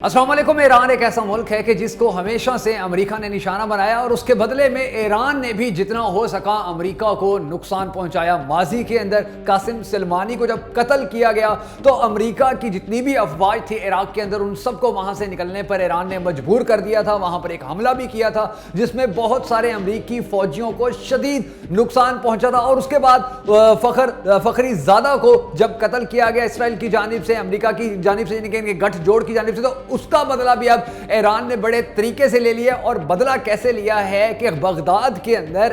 अस्सलाम वालेकुम। ईरान एक ऐसा मुल्क है कि जिसको हमेशा से अमेरिका ने निशाना बनाया और उसके बदले में ईरान ने भी जितना हो सका अमेरिका को नुकसान पहुंचाया। माजी के अंदर कासिम सुलेमानी को जब कत्ल किया गया तो अमेरिका की जितनी भी अफवाज थी इराक के अंदर उन सबको वहां से निकलने पर ईरान ने मजबूर कर दिया था। वहां पर एक हमला भी किया था जिसमें बहुत सारे अमेरिकी फौजियों को शदीद नुकसान पहुंचा था और उसके बाद फखरीजादा को जब कत्ल किया गया इसराइल की जानिब से, अमेरिका की जानिब से, गठजोड़ की जानिब से, तो उसका बदला भी अब ईरान ने बड़े तरीके से ले लिया। और बदला कैसे लिया है कि बगदाद के अंदर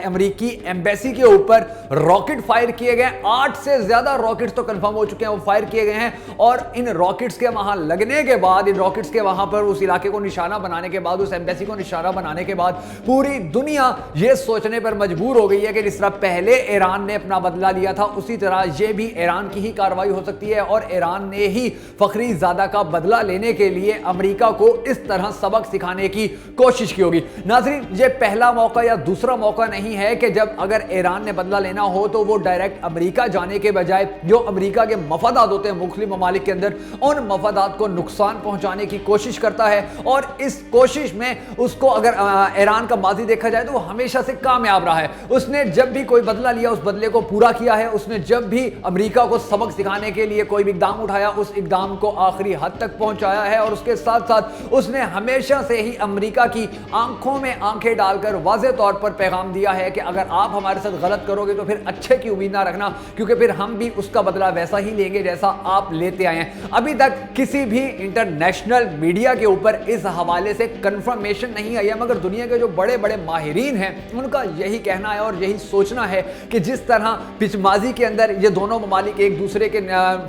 अमेरिकी एम्बेसी के ऊपर रॉकेट फायर किए गए। 8 से ज्यादा रॉकेट्स तो कंफर्म हो चुके हैं, वो फायर किए गए हैं। और इन रॉकेट्स के वहां लगने के बाद, इन रॉकेट्स के वहां पर उस इलाके को निशाना बनाने के बाद, उस एम्बेसी को निशाना बनाने के बाद पूरी दुनिया यह सोचने पर मजबूर हो गई है कि जिस तरह पहले ईरान ने अपना बदला लिया था उसी तरह यह भी ईरान की ही कार्रवाई हो सकती है और ईरान ने ही फखरीजादा का बदला लेने के लिए अमेरिका को इस तरह सबक सिखाने की कोशिश की होगी। नाज़रीन, ये पहला मौका या दूसरा मौका नहीं है कि जब अगर ईरान ने बदला लेना हो तो वो डायरेक्ट अमेरिका जाने के बजाय जो अमेरिका के मफादात होते हैं मुख्तलिफ ममालिक के अंदर, उन मफादात को नुकसान पहुंचाने की कोशिश करता है। और इस कोशिश में उसको अगर ईरान का माजी देखा जाए तो वो हमेशा से कामयाब रहा है। उसने जब भी कोई बदला लिया उस बदले को पूरा किया है। उसने जब भी अमेरिका को सबक सिखाने के लिए कोई भी इकदाम उठाया उस इकदाम को आखिरी हद तक पहुंचाया है। और उसके साथ साथ उसने हमेशा से ही अमेरिका की आंखों में आंखें डालकर वाज़ेह तौर पर पैगाम दिया है कि अगर आप हमारे साथ गलत करोगे तो फिर अच्छे की उम्मीद ना रखना, क्योंकि फिर हम भी उसका बदला वैसा ही लेंगे जैसा आप लेते आए हैं। अभी तक किसी भी इंटरनेशनल मीडिया के ऊपर इस हवाले से कंफर्मेशन नहीं आई है, मगर दुनिया के जो बड़े बड़े माहिरीन हैं उनका यही कहना है और यही सोचना है कि जिस तरह माजी के अंदर ये दोनों ममालिक एक दूसरे के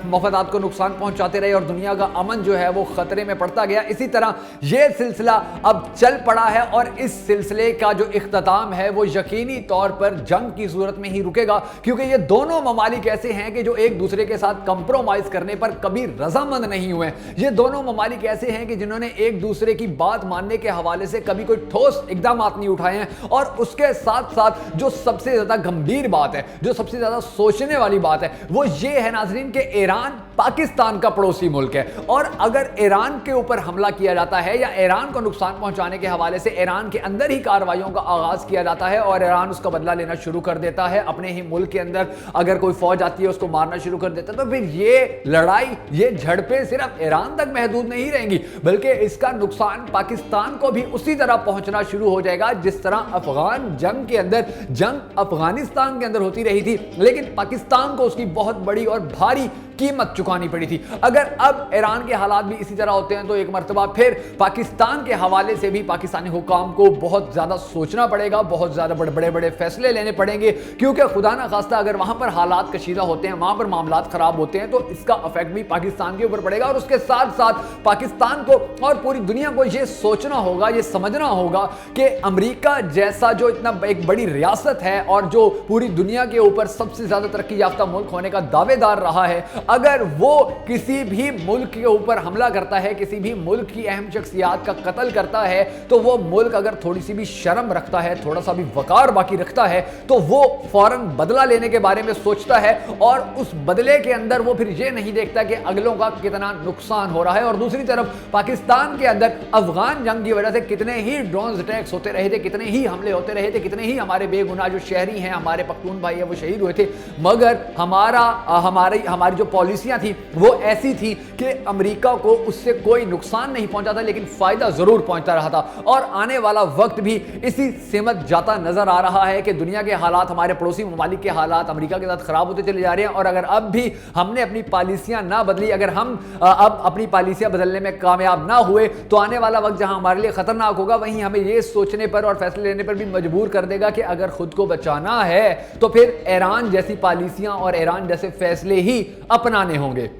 मफादात को नुकसान पहुंचाते रहे और दुनिया का अमन जो है वो खतरे में पड़ता गया, इसी तरह यह सिलसिला अब चल पड़ा है। और इस सिलसिले का जो इख्तिताम है वो यकीनी तौर पर जंग की सूरत में ही रुकेगा, क्योंकि ये दोनों ममालिक ऐसे हैं कि जो एक दूसरे के साथ कंप्रोमाइज करने पर कभी रजामंद नहीं हुए। ये दोनों ममालिक ऐसे हैं कि जिन्होंने एक दूसरे की बात मानने के हवाले से कभी कोई ठोस इकदाम नहीं उठाए हैं। और उसके साथ साथ जो सबसे ज्यादा गंभीर बात है, जो सबसे ज्यादा सोचने वाली बात है, वो ये है नाजरीन कि ईरान पाकिस्तान का पड़ोसी मुल्क है। और अगर ईरान के ऊपर हमला किया जाता है या ईरान को नुकसान पहुंचाने के हवाले से ईरान के अंदर ही कार्रवाइयों का आगाज किया जाता है और ईरान उसका बदला लेना शुरू कर देता है अपने ही मुल्क के अंदर, अगर कोई फौज आती है उसको मारना शुरू कर देता है, तो फिर ये लड़ाई, ये झड़पें सिर्फ ईरान तक महदूद नहीं रहेंगी, बल्कि इसका नुकसान पाकिस्तान को भी उसी तरह पहुंचना शुरू हो जाएगा जिस तरह अफगान जंग के अंदर, जंग अफगानिस्तान के अंदर होती रही थी, लेकिन पाकिस्तान को उसकी बहुत बड़ी और भारी कीमत चुकानी पड़ी थी। अगर अब ईरान के हालात भी इसी तरह होते हैं तो एक मर्तबा फिर पाकिस्तान के हवाले से भी पाकिस्तानी हुकाम को बहुत ज्यादा सोचना पड़ेगा, बहुत ज्यादा बड़े बड़े फैसले लेने पड़ेंगे, क्योंकि खुदा ना खास्ता अगर वहां पर हालात कशीदा होते हैं, वहां पर मामलात खराब होते हैं, तो इसका इफेक्ट भी पाकिस्तान के ऊपर पड़ेगा। और उसके साथ साथ पाकिस्तान को और पूरी दुनिया को यह सोचना होगा, यह समझना होगा कि अमेरिका जैसा जो इतना एक बड़ी रियासत है और जो पूरी दुनिया के ऊपर सबसे ज्यादा तरक्की याफ्ता मुल्क होने का दावेदार रहा है, अगर वो किसी भी मुल्क के ऊपर हमला करता है, किसी भी मुल्क की अहम शख्सियात का कत्ल करता है, तो वो मुल्क अगर थोड़ी सी भी शर्म रखता है, थोड़ा सा भी वकार बाकी रखता है, तो वो फौरन बदला लेने के बारे में सोचता है और उस बदले के अंदर वो फिर ये नहीं देखता कि अगलों का कितना नुकसान हो रहा है। और दूसरी तरफ पाकिस्तान के अंदर अफगान जंग की वजह से कितने ही ड्रोन अटैक्स होते रहे थे, कितने ही हमले होते रहे थे, कितने ही हमारे बेगुनाह जो शहरी हैं, हमारे पख्तून भाई है, वो शहीद हुए थे, मगर हमारी जो पॉलिसियां थी वो ऐसी थी कि अमेरिका को उससे कोई नुकसान नहीं पहुंचा था, लेकिन फायदा जरूर पहुंचता रहा था। और आने वाला वक्त भी इसी सिमत जाता नजर आ रहा है कि दुनिया के हालात, हमारे पड़ोसी ममालिक के हालात अमेरिका के साथ खराब होते चले जा रहे हैं। और अगर अब भी हमने अपनी पॉलिसियां ना बदली, अगर हम अब अपनी पॉलिसियां बदलने में कामयाब ना हुए, तो आने वाला वक्त जहां हमारे लिए खतरनाक होगा, वहीं हमें यह सोचने पर और फैसले लेने पर भी मजबूर कर देगा कि अगर खुद को बचाना है तो फिर ईरान जैसी पॉलिसियां और ईरान जैसे फैसले ही अपनाने होंगे।